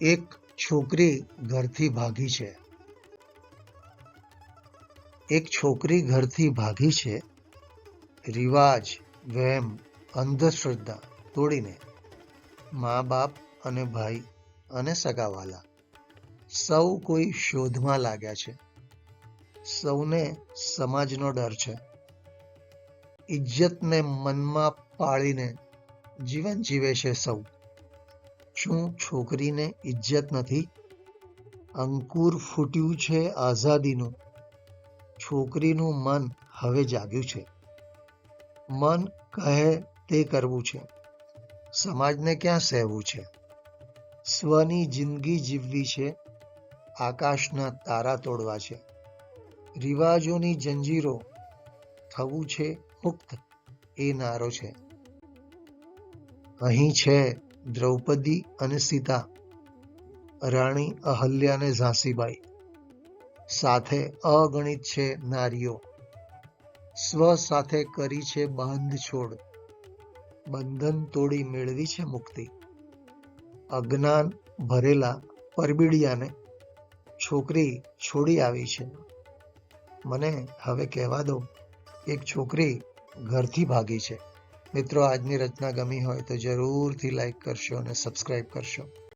એક છોકરી ઘરથી ભાગી છે. એક છોકરી ઘરથી ભાગી છે. રિવાજ, વહેમ, અંધશ્રદ્ધા તોડીને મા બાપ અને ભાઈ અને સગાવાલા સૌ કોઈ શોધમાં લાગ્યા છે. સૌને સમાજનો ડર છે. ઇજ્જતને મનમાં પાળીને જીવન જીવે છે સૌ. શું છોકરીને ઇજ્જત નથી? અંકુર ફૂટ્યું છે આઝાદીનું. છોકરીનું મન હવે જાગ્યું છે. મન કહે તે કરવું છે. સમાજને ક્યાં સહેવું છે? સ્વની જિંદગી જીવવી છે. આકાશના તારા તોડવા છે. રિવાજોની જંજીરો થવું છે મુક્ત, એ નારો છે. અહીં છે દ્રૌપદી અને સીતા, રાણી અહલ્યા અને ઝાંસીબાઈ, સાથે અગણિત છે નારીઓ. સ્વ સાથે કરી છે બાંધછોડ, બંધન તોડી મેળવી છે મુક્તિ. અજ્ઞાન ભરેલા પરબીડિયાને છોકરી છોડી આવી છે. મને હવે કહેવા દો, એક છોકરી ઘરથી ભાગી છે. મિત્રો, આજની રચના ગમી હોય તો જરૂરથી લાઈક કરશો અને સબસ્ક્રાઈબ કરશો.